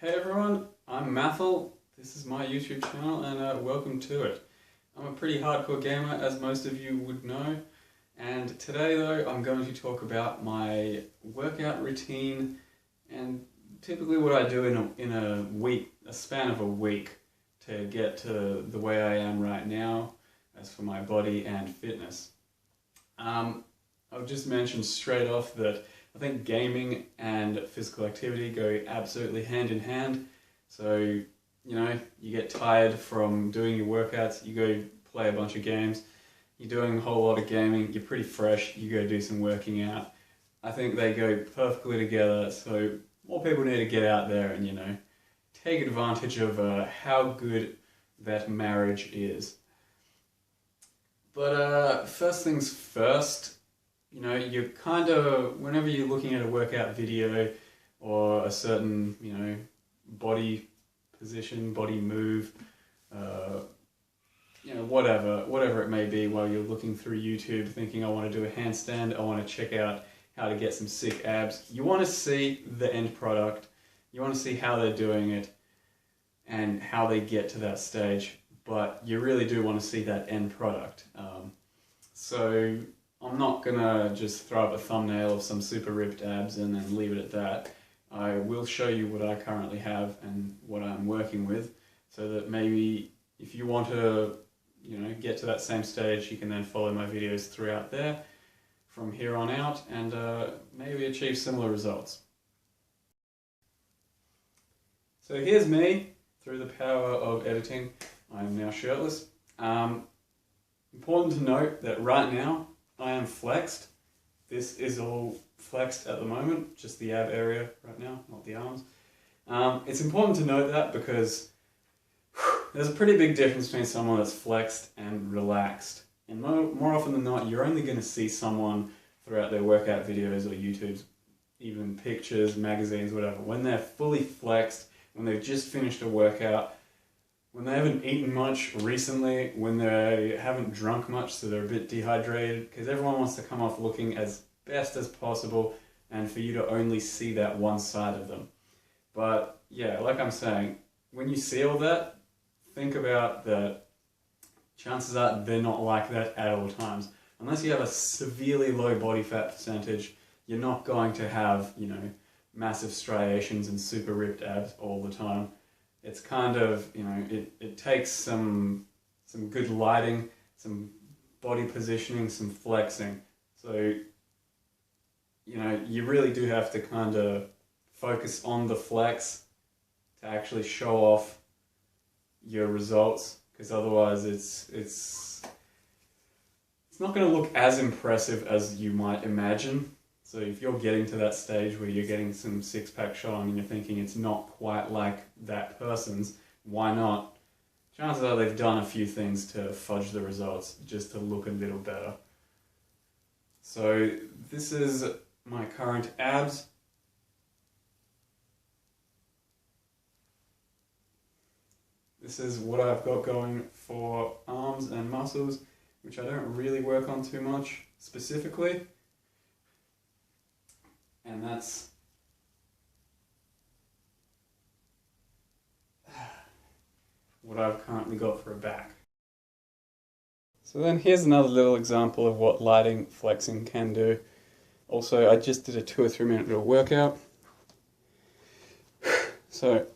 Hey everyone, I'm Mathel. This is my YouTube channel and welcome to it. I'm a pretty hardcore gamer, as most of you would know, and today though I'm going to talk about my workout routine and typically what I do in a week, a span of a week, to get to the way I am right now as for my body and fitness. I'll just mention straight off that I think gaming and physical activity go absolutely hand in hand. So, you know, you get tired from doing your workouts, you go play a bunch of games, you're doing a whole lot of gaming, you're pretty fresh, you go do some working out. I think they go perfectly together, so more people need to get out there and, you know, take advantage of how good that marriage is. But first things first, you know, you kind of, whenever you're looking at a workout video or a certain, you know, body position, body move, you know, whatever it may be, while you're looking through YouTube thinking I want to do a handstand, I want to check out how to get some sick abs, you want to see the end product, you want to see how they're doing it and how they get to that stage, but you really do want to see that end product. So I'm not gonna just throw up a thumbnail of some super ripped abs and then leave it at that. I will show you what I currently have and what I'm working with, so that maybe if you want to, you know, get to that same stage, you can then follow my videos throughout there from here on out and maybe achieve similar results. So here's me through the power of editing. I am now shirtless. Important to note that right now I am flexed. This is all flexed at the moment, just the ab area right now, not the arms. It's important to note that because there's a pretty big difference between someone that's flexed and relaxed. And more often than not, you're only going to see someone throughout their workout videos or YouTube's, even pictures, magazines, whatever, when they're fully flexed, when they've just finished a workout, when they haven't eaten much recently, when they haven't drunk much so they're a bit dehydrated, because everyone wants to come off looking as best as possible and for you to only see that one side of them. But yeah, like I'm saying, when you see all that, think about that chances are they're not like that at all times. Unless you have a severely low body fat percentage, you're not going to have, you know, massive striations and super ripped abs all the time. It's kind of, you know, it takes some good lighting, some body positioning, some flexing. So, you know, you really do have to kind of focus on the flex to actually show off your results, because otherwise it's not going to look as impressive as you might imagine. So if you're getting to that stage where you're getting some six-pack showing and you're thinking it's not quite like that person's, why not? Chances are they've done a few things to fudge the results just to look a little better. So this is my current abs. This is what I've got going for arms and muscles, which I don't really work on too much specifically. And that's what I've currently got for a back. So then here's another little example of what lighting flexing can do. Also, I just did a 2 or 3 minute little workout. So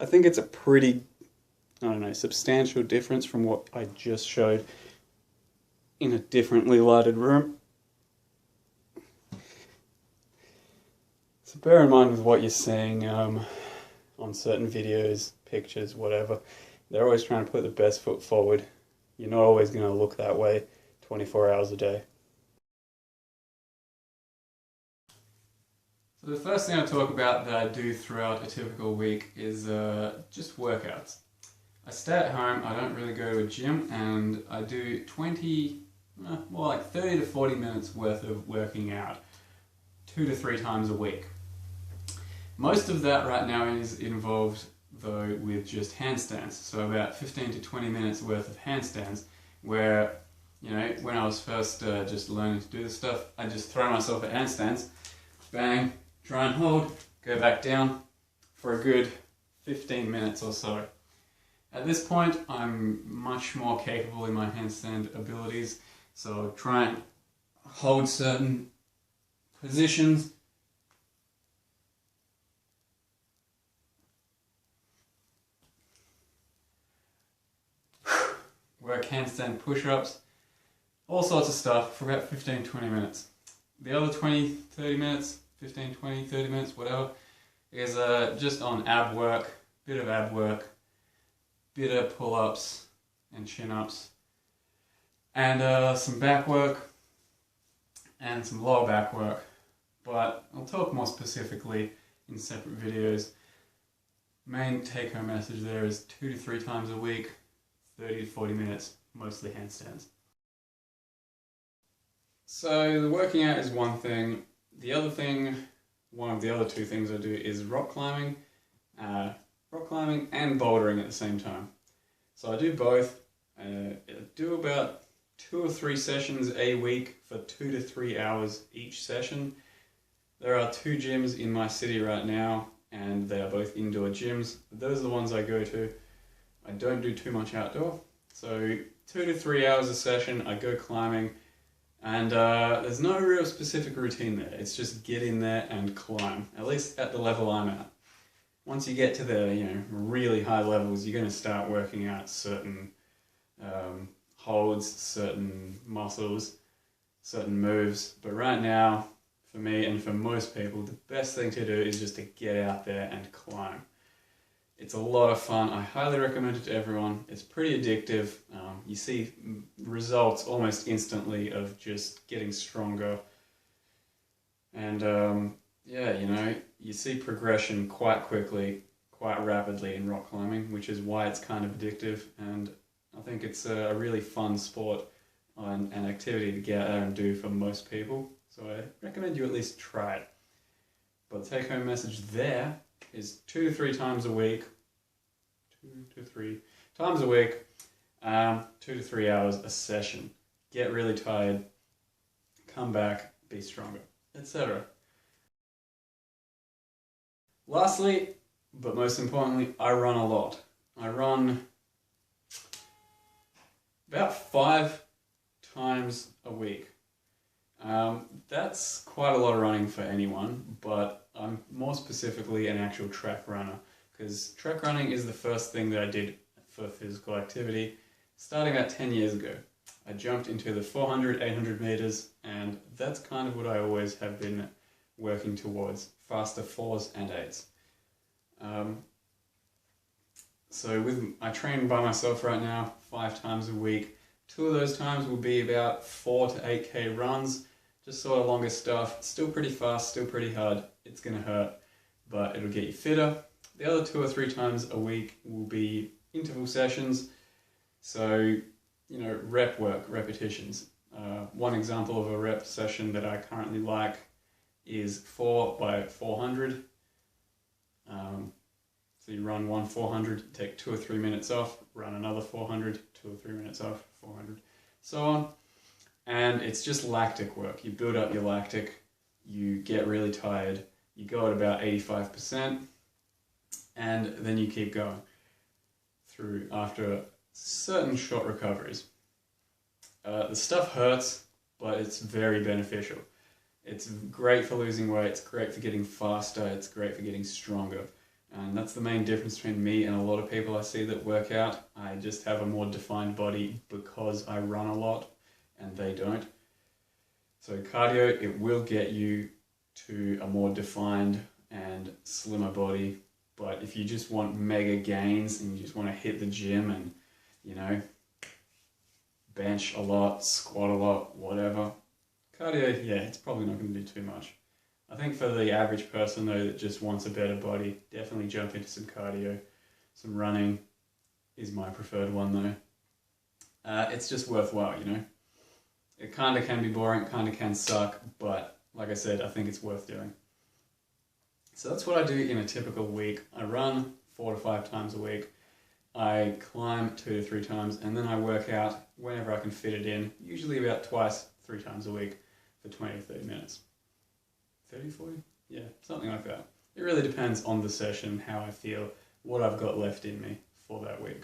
I think it's a pretty, I don't know, substantial difference from what I just showed in a differently lighted room. So bear in mind with what you're seeing on certain videos, pictures, whatever. They're always trying to put the best foot forward. You're not always going to look that way 24 hours a day. So the first thing I talk about that I do throughout a typical week is just workouts. I stay at home, I don't really go to a gym, and I do 30 to 40 minutes worth of working out 2 to 3 times a week. Most of that right now is involved though with just handstands, so about 15 to 20 minutes worth of handstands, where, you know, when I was first just learning to do this stuff, I just throw myself at handstands, bang, try and hold, go back down, for a good 15 minutes or so. At this point, I'm much more capable in my handstand abilities, so try and hold certain positions. Work handstand push-ups, all sorts of stuff for about 15-20 minutes. The other 20-30 minutes, 15-20-30 minutes, whatever, is just on ab work, bit of ab work, bit of pull-ups and chin-ups, and some back work and some lower back work, but I'll talk more specifically in separate videos. Main take-home message there is 2 to 3 times a week, 30 to 40 minutes, mostly handstands. So the working out is one thing. The other thing, one of the other two things I do is rock climbing and bouldering at the same time. So I do both. I do about 2 or 3 sessions a week for 2 to 3 hours each session. There are 2 gyms in my city right now, and they are both indoor gyms. Those are the ones I go to. I don't do too much outdoor. So 2 to 3 hours a session, I go climbing, and there's no real specific routine there. It's just get in there and climb, at least at the level I'm at. Once you get to the really high levels, you're going to start working out certain holds, certain muscles, certain moves. But right now, for me and for most people, the best thing to do is just to get out there and climb. It's a lot of fun. I highly recommend it to everyone. It's pretty addictive. You see results almost instantly of just getting stronger. And yeah, you see progression quite quickly, quite rapidly in rock climbing, which is why it's kind of addictive. And I think it's a really fun sport and an activity to get out there and do for most people. So I recommend you at least try it. But the take-home message there is 2 to 3 times a week, 2 to 3 times a week, 2 to 3 hours a session. Get really tired, come back, be stronger, etc. Lastly, but most importantly, I run a lot. I run about 5 times a week. That's quite a lot of running for anyone, but I'm more specifically an actual track runner, because track running is the first thing that I did for physical activity starting about 10 years ago. I jumped into the 400, 800 meters, and that's kind of what I always have been working towards, faster 4s and 8s. I train by myself right now 5 times a week. 2 of those times will be about 4 to 8k runs, just sort of longer stuff. Still pretty fast, still pretty hard. It's going to hurt, but it'll get you fitter. The other 2 or 3 times a week will be interval sessions. So, rep work, repetitions. One example of a rep session that I currently like is 4 by 400. So you run one 400, take 2 or 3 minutes off, run another 400, 2 or 3 minutes off, 400, so on. And it's just lactic work. You build up your lactic, you get really tired, you go at about 85%, and then you keep going through after certain short recoveries. The stuff hurts, but it's very beneficial. It's great for losing weight, it's great for getting faster, it's great for getting stronger. And that's the main difference between me and a lot of people I see that work out. I just have a more defined body because I run a lot and they don't. So cardio, it will get you to a more defined and slimmer body. But if you just want mega gains and you just want to hit the gym and, bench a lot, squat a lot, whatever, cardio, yeah, it's probably not going to do too much. I think for the average person though that just wants a better body, definitely jump into some cardio. Some running is my preferred one though. It's just worthwhile, It kind of can be boring, kind of can suck, but like I said, I think it's worth doing. So that's what I do in a typical week. I run 4 to 5 times a week. I climb 2 to 3 times, and then I work out whenever I can fit it in, usually about 2-3 times a week for 20 to 30 minutes. 30, 40? Yeah, something like that. It really depends on the session, how I feel, what I've got left in me for that week.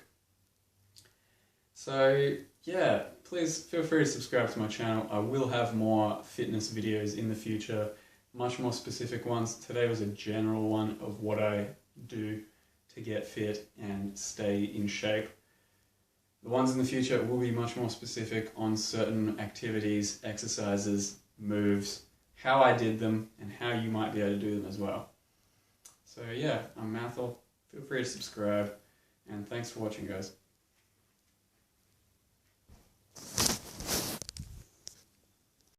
So yeah, please feel free to subscribe to my channel. I will have more fitness videos in the future, much more specific ones. Today was a general one of what I do to get fit and stay in shape. The ones in the future will be much more specific on certain activities, exercises, moves, how I did them, and how you might be able to do them as well. So yeah, I'm Mathel. Feel free to subscribe, and thanks for watching, guys.